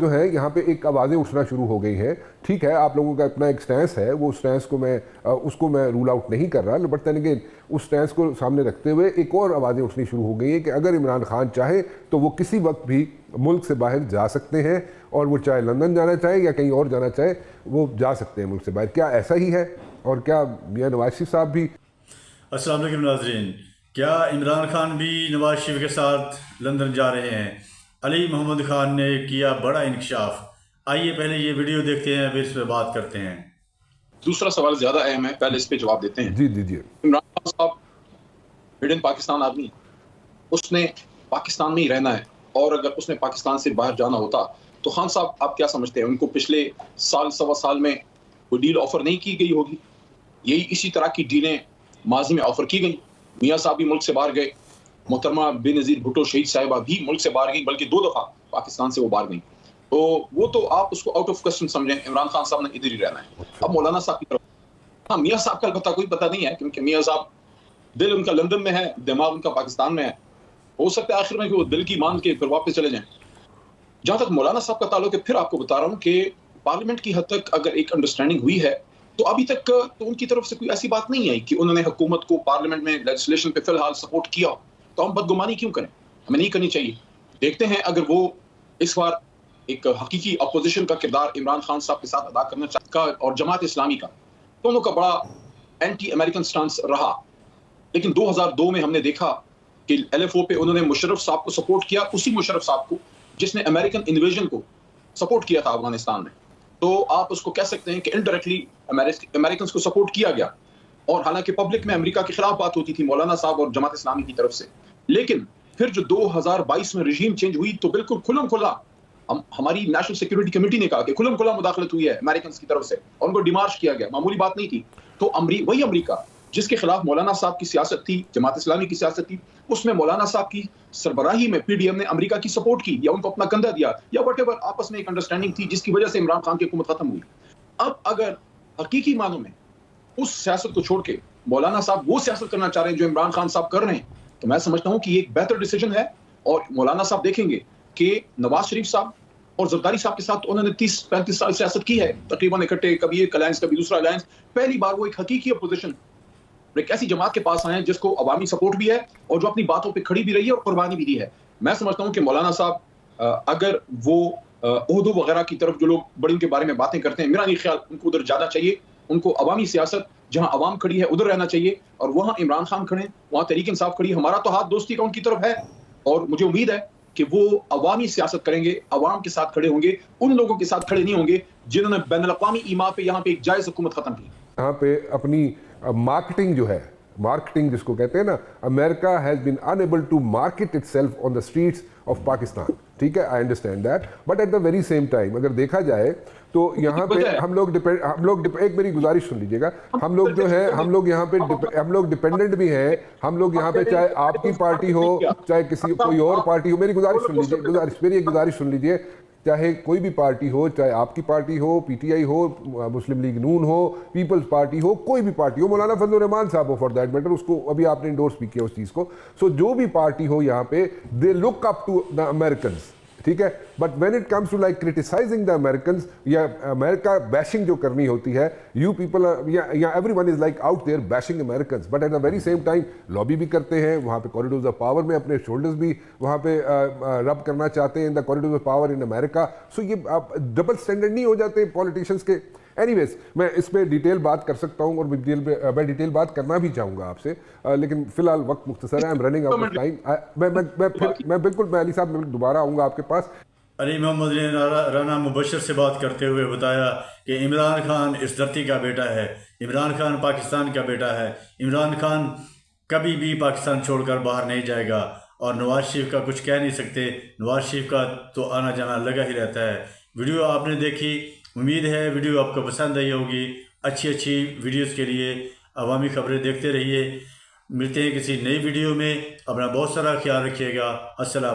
جو ہے یہاں پہ ایک آوازیں اٹھنا شروع ہو گئی ہیں. ٹھیک ہے آپ لوگوں کا اپنا ایک سٹینس ہے, وہ سٹینس کو میں اس کو میں رول آؤٹ نہیں کر رہا, بٹ دین اگین اس سٹینس کو سامنے رکھتے ہوئے ایک اور آوازیں اٹھنی شروع ہو گئی ہیں کہ اگر عمران خان چاہے تو وہ کسی وقت بھی ملک سے باہر جا سکتے ہیں, اور وہ چاہے لندن جانا چاہے یا کہیں اور جانا چاہے وہ جا سکتے ہیں ملک سے باہر. کیا ایسا ہی ہے؟ اور کیا میاں نواز شریف صاحب بھی... السلام علیکم ناظرین. کیا عمران خان بھی نواز شریف کے ساتھ لندن جا رہے ہیں؟ علی محمد خان نے کیا بڑا انکشاف. آئیے پہلے یہ ویڈیو دیکھتے ہیں, پھر اس پہ بات کرتے ہیں. دوسرا سوال زیادہ اہم ہے, پہلے اس پہ جواب دیتے ہیں. جی جی جی. عمران خان صاحب میڈ ان پاکستان آدمی, اس نے پاکستان میں ہی رہنا ہے, اور اگر اس نے پاکستان سے باہر جانا ہوتا تو خان صاحب آپ کیا سمجھتے ہیں ان کو پچھلے سال سوا سال میں کوئی ڈیل آفر نہیں کی گئی ہوگی؟ یہی اسی طرح کی ڈیلیں ماضی میں آفر کی گئی. میاں صاحب بھی ملک سے باہر گئے, محترمہ بے نظیر بھٹو شہید صاحبہ بھی ملک سے باہر گئی, بلکہ 2 دفعہ پاکستان سے وہ باہر گئی. تو وہ تو آپ اس کو آؤٹ آف کوسچن سمجھیں, عمران خان صاحب نے ادھر ہی رہنا ہے. اب مولانا صاحب کی طرف, ہاں میاں صاحب کا البتہ کوئی پتہ نہیں ہے, کیونکہ میاں صاحب دل ان کا لندن میں ہے, دماغ ان کا پاکستان میں ہے. ہو سکتا ہے آخر میں کہ وہ دل کی مان کے پھر واپس چلے جائیں. جہاں تک مولانا صاحب کا تعلق ہے, پھر آپ کو بتا رہا ہوں کہ پارلیمنٹ کی حد تک اگر ایک انڈرسٹینڈنگ ہوئی ہے تو ابھی تک تو ان کی طرف سے کوئی ایسی بات نہیں آئی کہ انہوں نے حکومت کو پارلیمنٹ میں لیجسلیشن پہ فی الحال سپورٹ کیا. تو ہم بدگمانی کیوں کریں؟ ہمیں نہیں کرنی چاہیے. دیکھتے ہیں اگر وہ اس بار ایک حقیقی اپوزیشن کا کردار عمران خان صاحب کے ساتھ ادا کرنا چاہتا, اور جماعت اسلامی کا دونوں کا بڑا اینٹی امریکن سٹانس رہا. لیکن 2002 میں ہم نے دیکھا کہ ایل ایف او پہ انہوں نے مشرف صاحب کو سپورٹ کیا, اسی مشرف صاحب کو جس نے امریکن انویژن کو سپورٹ کیا تھا افغانستان میں. تو آپ اس کو کہہ سکتے ہیں کہ انڈائریکٹلی امریکنز کو سپورٹ کیا گیا, اور حالانکہ پبلک میں امریکہ کے خلاف بات ہوتی تھی مولانا صاحب اور جماعت اسلامی کی طرف سے. لیکن پھر جو 2022 میں رجیم چینج ہوئی تو بالکل کھلم کھلا ہماری نیشنل سیکورٹی کمیٹی نے کہا کہ کھلم کھلا مداخلت ہوئی ہے امریکنز کی طرف سے, اور ان کو ڈیمارش کیا گیا. معمولی بات نہیں تھی. تو وہی امریکہ جس کے خلاف مولانا صاحب کی سیاست تھی, جماعت اسلامی کی سیاست تھی, اس میں مولانا صاحب کی سربراہی میں پی ڈی ایم نے امریکہ کی سپورٹ کی, یا ان کو اپنا کندھا دیا, یا وٹ ایور آپس میں ایک انڈرسٹینڈنگ تھی جس کی وجہ سے عمران خان کی حکومت ختم ہوئی. اب اگر حقیقی معنوں میں اس سیاست کو چھوڑ کے مولانا صاحب وہ سیاست کرنا چاہ رہے ہیں جو عمران خان صاحب کر رہے ہیں, تو میں سمجھتا ہوں کہ یہ ایک بہتر ڈیسیجن ہے. اور مولانا صاحب دیکھیں گے کہ نواز شریف صاحب اور زرداری صاحب کے ساتھ انہوں نے 30-35 سال سیاست کی ہے تقریباً اکٹھے, کبھی ایک الائنس کبھی دوسرا الائنس. پہلی بار وہ ایک حقیقی اپوزیشن ایک ایسی جماعت کے پاس آئے ہیں جس کو عوامی سپورٹ بھی ہے اور جو اپنی باتوں پہ کھڑی بھی رہی ہے اور قربانی بھی دی ہے. میں سمجھتا ہوں کہ مولانا صاحب اگر وہ عہدوں وغیرہ کی طرف جو لوگ بڑی ان کے بارے میں باتیں کرتے ہیں, میرا نہیں خیال ان کو ادھر جانا چاہیے. ان کو عوامی سیاست جہاں عوام کھڑی ہے ادھر رہنا چاہیے, اور وہاں عمران خان کھڑے, وہاں تحریک انصاف کھڑی. ہمارا تو ہاتھ دوستی کا ان کی طرف ہے, اور مجھے امید ہے کہ وہ عوامی سیاست کریں گے, عوام کے ساتھ کھڑے ہوں گے, ان لوگوں کے ساتھ کھڑے نہیں ہوں گے جنہوں نے بین الاقوامی ایما پہ یہاں پہ ایک جائز حکومت ختم کی. یہاں پہ اپنی مارکیٹنگ جو ہے, مارکیٹنگ جس کو کہتے ہیں نا, America has been enable to market itself on the straits of Pakistan. ٹھیک ہے, I understand that, but at the very same time اگر دیکھا جائے تو یہاں پہ ہم لوگ ایک میری گزارش سن لیجیے گا, ہم لوگ جو ہیں ہم لوگ یہاں پہ ہم لوگ ڈپینڈنٹ بھی ہیں. ہم لوگ یہاں پہ چاہے آپ کی پارٹی ہو چاہے کسی کوئی اور پارٹی ہو, میری گزارش سن لیجیے, میری ایک گزارش سن لیجیے, چاہے کوئی بھی پارٹی ہو, چاہے آپ کی پارٹی ہو, پی ٹی آئی ہو, مسلم لیگ نون ہو, پیپلز پارٹی ہو, کوئی بھی پارٹی ہو, مولانا فضل الرحمان صاحب ہو فار دیٹ میٹر, اس کو ابھی آپ نے انڈورس بھی کیا اس چیز کو. سو جو بھی پارٹی ہو یہاں پہ دے لک اپ ٹو دا امیریکنز. ٹھیک ہے, but when it comes to like criticising the Americans یا امریکہ بیشنگ جو کرنی ہوتی ہے, یو پیپل یا everyone is like out there bashing Americans, but at the very same time lobby بھی کرتے ہیں وہاں پہ, کوریڈورز آف پاور میں اپنے شولڈرز بھی وہاں پہ رب کرنا چاہتے ہیں ان دا کوریڈورز آف پاور ان امریکہ. سو یہ ڈبل اسٹینڈرڈ نہیں ہو جاتے پالیٹیشنس کے؟ اینی ویز میں اس پہ ڈیٹیل بات کر سکتا ہوں, اور میں ڈیٹیل بات کرنا بھی چاہوں گا آپ سے, لیکن فی الحال وقت مختصر ہے, I am running out of time. میں علی صاحب میں دوبارہ آؤں گا آپ کے پاس. علی محمد نے رانا مبشر سے بات کرتے ہوئے بتایا کہ عمران خان اس دھرتی کا بیٹا ہے, عمران خان پاکستان کا بیٹا ہے, عمران خان کبھی بھی پاکستان چھوڑ کر باہر نہیں جائے گا, اور نواز شریف کا کچھ کہہ نہیں سکتے. نواز شریف کا تو آنا جانا لگا ہی رہتا ہے. ویڈیو آپ نے دیکھی, امید ہے ویڈیو آپ کو پسند آئی ہوگی. اچھی ویڈیوز کے لیے عوامی خبریں دیکھتے رہیے. ملتے ہیں کسی نئی ویڈیو میں, اپنا بہت سارا خیال رکھیے گا. السلام.